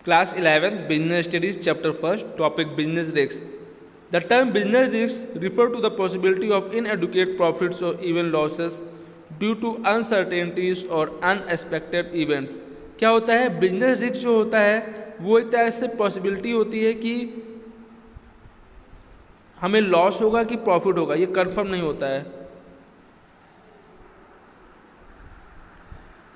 Class 11 Business Studies Chapter 1 Topic Business Risks. The term business risks refer to the possibility of inadequate profits or even losses due to uncertainties or unexpected events. क्या होता है business risk जो होता है वो एक तरह से पॉसिबिलिटी होती है कि हमें लॉस होगा कि प्रॉफिट होगा, ये कंफर्म नहीं होता है।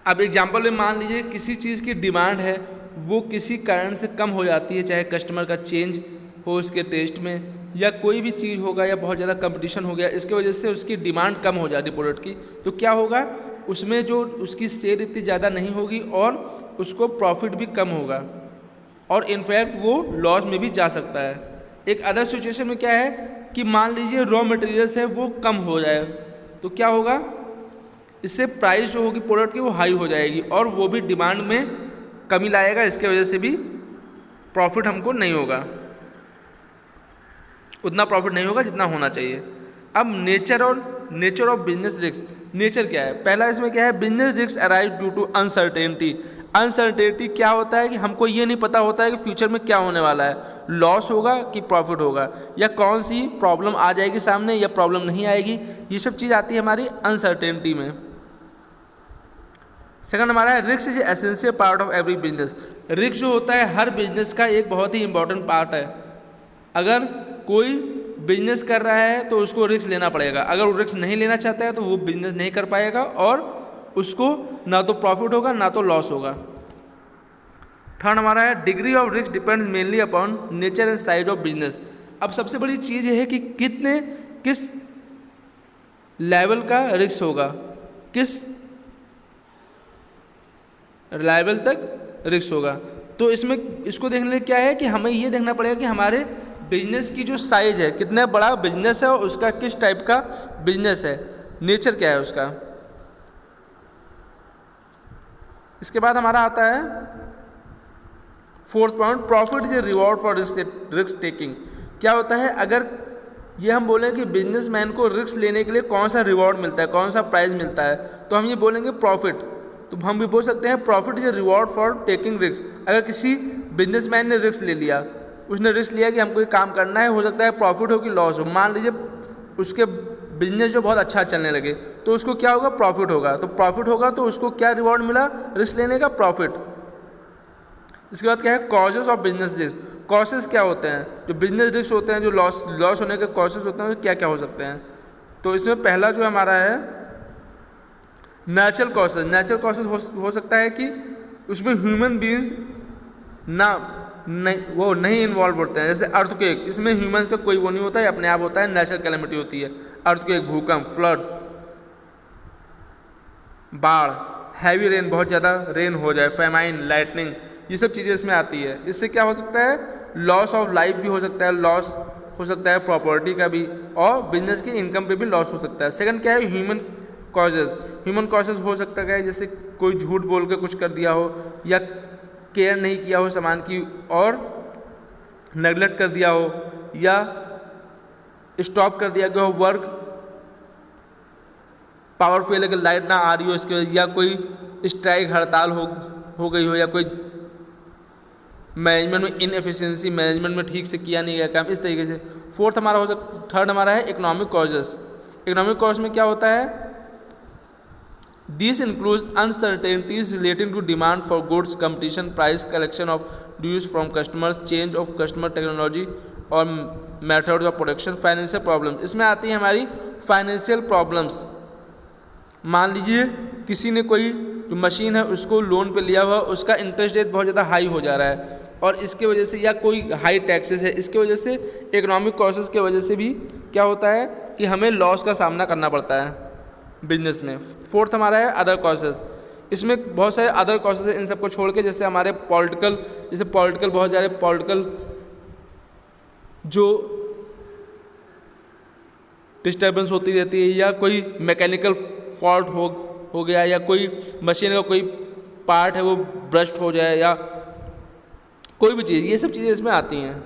अब एग्जांपल में मान लीजिए किसी चीज़ की डिमांड है, वो किसी कारण से कम हो जाती है, चाहे कस्टमर का चेंज हो उसके टेस्ट में या कोई भी चीज़ होगा या बहुत ज़्यादा कंपटीशन हो गया, इसके वजह से उसकी डिमांड कम हो जाती प्रोडक्ट की, तो क्या होगा उसमें जो उसकी सेल इतनी ज़्यादा नहीं होगी और उसको प्रॉफिट भी कम होगा और इनफैक्ट वो लॉस में भी जा सकता है। एक अदर सिचुएशन में क्या है कि मान लीजिए रॉ मटेरियल्स है वो कम हो जाए, तो क्या होगा इससे प्राइस जो होगी प्रोडक्ट की वो हाई हो जाएगी और वो भी डिमांड में कमी लाएगा, इसके वजह से भी प्रॉफिट हमको नहीं होगा, उतना प्रॉफिट नहीं होगा जितना होना चाहिए। अब nature of business risk, nature क्या है? पहला इसमें क्या है, business risk arise due to uncertainty. Uncertainty क्या होता है कि हमको ये नहीं पता होता है कि फ्यूचर में क्या होने वाला है, लॉस होगा कि प्रॉफिट होगा या कौन सी प्रॉब्लम आ जाएगी सामने या प्रॉब्लम नहीं आएगी, ये सब चीज़ आती है हमारी अनसर्टेनिटी में। सेकंड हमारा है risk is essential part of every business. Risk जो होता है हर बिजनेस का एक बहुत ही इंपॉर्टेंट पार्ट है। अगर कोई बिजनेस कर रहा है तो उसको रिस्क लेना पड़ेगा, अगर वो रिस्क नहीं लेना चाहता है तो वो बिजनेस नहीं कर पाएगा और उसको ना तो प्रॉफिट होगा ना तो लॉस होगा। थर्ड हमारा है degree of risk depends mainly upon nature and size of business. अब सबसे बड़ी चीज़ ये है कि किस लेवल का रिस्क होगा, किस लेवल तक रिस्क होगा। तो इसमें इसको देखने लिए क्या है कि हमें ये देखना पड़ेगा कि हमारे बिजनेस की जो साइज है, कितना बड़ा बिजनेस है और उसका किस टाइप का बिजनेस है, नेचर क्या है उसका। इसके बाद हमारा आता है fourth point, profit is a reward for risk taking. क्या होता है अगर ये हम बोलें कि बिजनेसमैन को रिस्क लेने के लिए कौन सा रिवॉर्ड मिलता है, कौन सा प्राइज मिलता है, तो हम ये बोलेंगे प्रॉफिट। तो हम भी बोल सकते हैं profit is a reward for taking risk. अगर किसी बिजनेसमैन ने रिस्क ले लिया, उसने रिस्क लिया कि हमको ये काम करना है, हो सकता है प्रॉफिट हो कि लॉस हो। मान लीजिए उसके बिजनेस जो बहुत अच्छा चलने लगे तो उसको क्या होगा, प्रॉफिट होगा। तो प्रॉफिट होगा तो उसको क्या रिवॉर्ड मिला, रिस्क लेने का प्रॉफिट। इसके बाद क्या है causes of business risk. Causes क्या होते हैं, जो बिजनेस रिस्क होते हैं, जो लॉस होने के कॉजेज होते हैं, क्या क्या हो सकते हैं। तो इसमें पहला जो हमारा है नेचुरल कॉजेज। नेचुरल कॉजेज हो सकता है कि उसमें ह्यूमन बीइंग्स नहीं इन्वॉल्व होते हैं, जैसे अर्थक्वेक, इसमें ह्यूमंस का कोई वो नहीं होता है, अपने आप होता है, नेचुरल कैलेमिटी होती है। अर्थक्वेक, भूकंप, फ्लड, बाढ़, हैवी रेन, बहुत ज़्यादा रेन हो जाए, फेमाइन, लाइटनिंग, ये सब चीज़ें इसमें आती है। इससे क्या हो सकता है, लॉस ऑफ लाइफ भी हो सकता है, लॉस हो सकता है प्रॉपर्टी का भी, और बिजनेस की इनकम पे भी लॉस हो सकता है। सेकंड क्या है ह्यूमन कॉजेज। ह्यूमन कॉजेज हो सकता है जैसे कोई झूठ बोल के कुछ कर दिया हो या केयर नहीं किया हो सामान की और नेगलेक्ट कर दिया हो या स्टॉप कर दिया गया हो वर्क, पावर फेल है कि लाइट ना आ रही हो इसके वजह, या कोई स्ट्राइक हड़ताल हो गई हो, या कोई मैनेजमेंट में इनएफिशिएंसी, मैनेजमेंट में ठीक से किया नहीं गया काम, इस तरीके से। फोर्थ हमारा थर्ड हमारा है इकोनॉमिक कॉजेस। इकोनॉमिक कॉज में क्या होता है, This includes uncertainties relating to demand for goods, competition, price, collection of dues from customers, change of customer technology और methods of production, financial problems। इसमें आती है हमारी फाइनेंशियल प्रॉब्लम्स। मान लीजिए किसी ने कोई जो मशीन है उसको लोन पे लिया हुआ, उसका इंटरेस्ट रेट बहुत ज़्यादा हाई हो जा रहा है और इसके वजह से, या कोई हाई टैक्सेस है, इसके वजह से इकोनॉमिक कॉजेस के वजह से भी क्या होता है कि हमें लॉस का सामना करना पड़ता है बिजनेस में। फोर्थ हमारा है अदर कॉजेज। इसमें बहुत सारे अदर कॉजेज हैं, इन सबको छोड़ के, जैसे हमारे पॉलिटिकल बहुत सारे पॉलिटिकल जो डिस्टर्बेंस होती रहती है, या कोई मैकेनिकल फॉल्ट हो गया, या कोई मशीन का कोई पार्ट है वो ब्रस्ट हो जाए, या कोई भी चीज़, ये सब चीज़ें इसमें आती हैं।